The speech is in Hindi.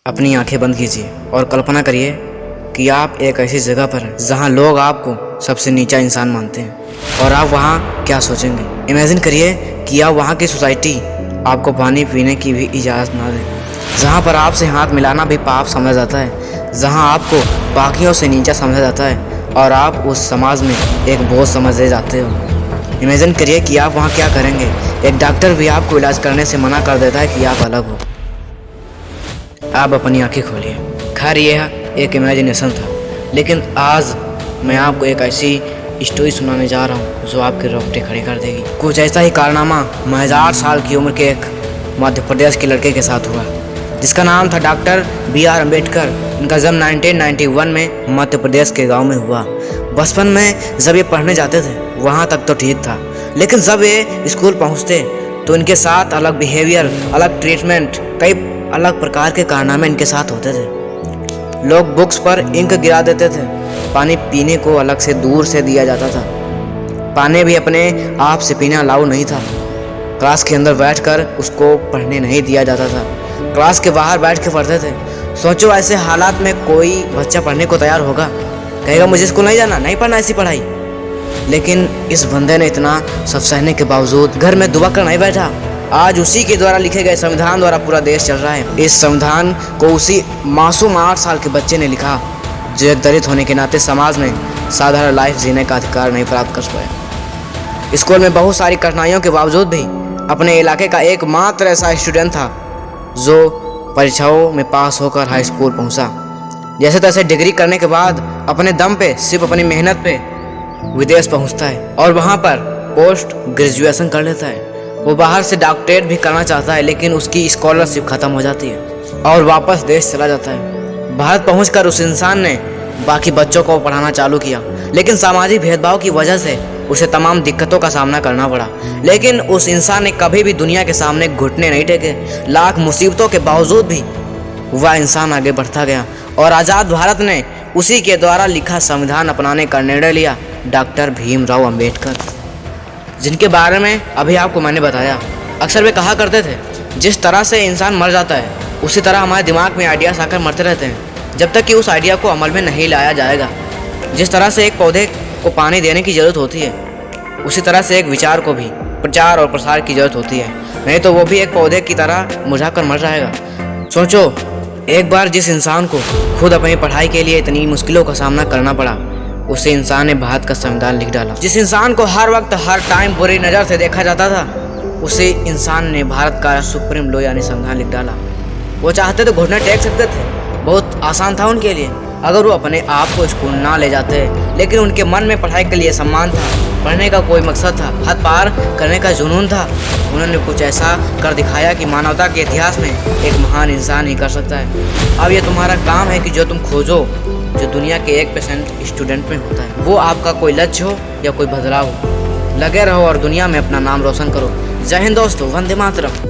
अपनी आंखें बंद कीजिए और कल्पना करिए कि आप एक ऐसी जगह पर हैं जहां लोग आपको सबसे नीचा इंसान मानते हैं और आप वहां क्या सोचेंगे। इमेजिन करिए कि आप वहां की सोसाइटी आपको पानी पीने की भी इजाज़त ना दे, जहां पर आपसे हाथ मिलाना भी पाप समझा जाता है, जहां आपको बाकियों से नीचा समझा जाता है और आप उस समाज में एक बोझ समझे जाते हो। इमेजिन करिए कि आप वहाँ क्या करेंगे। एक डॉक्टर भी आपको इलाज करने से मना कर देता है कि आप अलग हो। आप अपनी आंखें खोलिए। खैर यह एक इमेजिनेशन था, लेकिन आज मैं आपको एक ऐसी स्टोरी सुनाने जा रहा हूँ जो आपके रोंगटे खड़े कर देगी। कुछ ऐसा ही कारनामा महज 8 साल की उम्र के एक मध्य प्रदेश के लड़के के साथ हुआ, जिसका नाम था डॉक्टर B.R. अम्बेडकर। इनका जन्म 1991 में मध्य प्रदेश के गांव में हुआ। बचपन में जब ये पढ़ने जाते थे वहाँ तक तो ठीक था, लेकिन जब ये स्कूल पहुँचते तो इनके साथ अलग बिहेवियर, अलग ट्रीटमेंट, कई अलग प्रकार के कारनामे इनके साथ होते थे। लोग बुक्स पर इंक गिरा देते थे, पानी पीने को अलग से दूर से दिया जाता था, पानी भी अपने आप से पीना अलाउ नहीं था, क्लास के अंदर बैठकर उसको पढ़ने नहीं दिया जाता था, क्लास के बाहर बैठ के पढ़ते थे। सोचो ऐसे हालात में कोई बच्चा पढ़ने को तैयार होगा? कहेगा मुझे स्कूल नहीं जाना, नहीं पढ़ना ऐसी पढ़ाई। लेकिन इस बंदे ने इतना सब सहने के बावजूद घर में दुआ कर नहीं बैठा। आज उसी के द्वारा लिखे गए संविधान द्वारा पूरा देश चल रहा है। इस संविधान को उसी मासूम 8 साल के बच्चे ने लिखा जो एक दलित होने के नाते समाज में साधारण लाइफ जीने का अधिकार नहीं प्राप्त कर पाया। स्कूल में बहुत सारी कठिनाइयों के बावजूद भी अपने इलाके का एकमात्र ऐसा स्टूडेंट था जो परीक्षाओं में पास होकर हाई स्कूल पहुंचा। जैसे तैसे डिग्री करने के बाद अपने दम पे, सिर्फ अपनी मेहनत पे विदेश पहुंचता है और वहां पर पोस्ट ग्रेजुएशन कर लेता है। वो बाहर से डॉक्टरेट भी करना चाहता है, लेकिन उसकी स्कॉलरशिप खत्म हो जाती है और वापस देश चला जाता है। भारत पहुंचकर उस इंसान ने बाकी बच्चों को पढ़ाना चालू किया, लेकिन सामाजिक भेदभाव की वजह से उसे तमाम दिक्कतों का सामना करना पड़ा। लेकिन उस इंसान ने कभी भी दुनिया के सामने घुटने नहीं टेके। लाख मुसीबतों के बावजूद भी वह इंसान आगे बढ़ता गया और आज़ाद भारत ने उसी के द्वारा लिखा संविधान अपनाने का निर्णय लिया, डॉक्टर भीमराव अंबेडकर, जिनके बारे में अभी आपको मैंने बताया। अक्सर वे कहा करते थे, जिस तरह से इंसान मर जाता है उसी तरह हमारे दिमाग में आइडियाज आकर मरते रहते हैं जब तक कि उस आइडिया को अमल में नहीं लाया जाएगा। जिस तरह से एक पौधे को पानी देने की ज़रूरत होती है, उसी तरह से एक विचार को भी प्रचार और प्रसार की ज़रूरत होती है, नहीं तो वो भी एक पौधे की तरह मुरझाकर मर जाएगा। सोचो, एक बार जिस इंसान को खुद अपनी पढ़ाई के लिए इतनी मुश्किलों का सामना करना पड़ा, उसी इंसान ने भारत का संविधान लिख डाला। जिस इंसान को हर वक्त हर टाइम बुरी नज़र से देखा जाता था, उसी इंसान ने भारत का सुप्रीम लॉ यानी संविधान लिख डाला। वो चाहते तो घुटने टेक सकते थे, बहुत आसान था उनके लिए अगर वो अपने आप को स्कूल ना ले जाते, लेकिन उनके मन में पढ़ाई के लिए सम्मान था, पढ़ने का कोई मकसद था, हद पार करने का जुनून था। उन्होंने कुछ ऐसा कर दिखाया कि मानवता के इतिहास में एक महान इंसान ही कर सकता है। अब ये तुम्हारा काम है कि जो तुम खोजो, जो दुनिया के 1% स्टूडेंट में होता है, वो आपका कोई लक्ष्य हो या कोई बदलाव हो। लगे रहो और दुनिया में अपना नाम रोशन करो। जय हिंद दोस्तों, वंदे मातरम।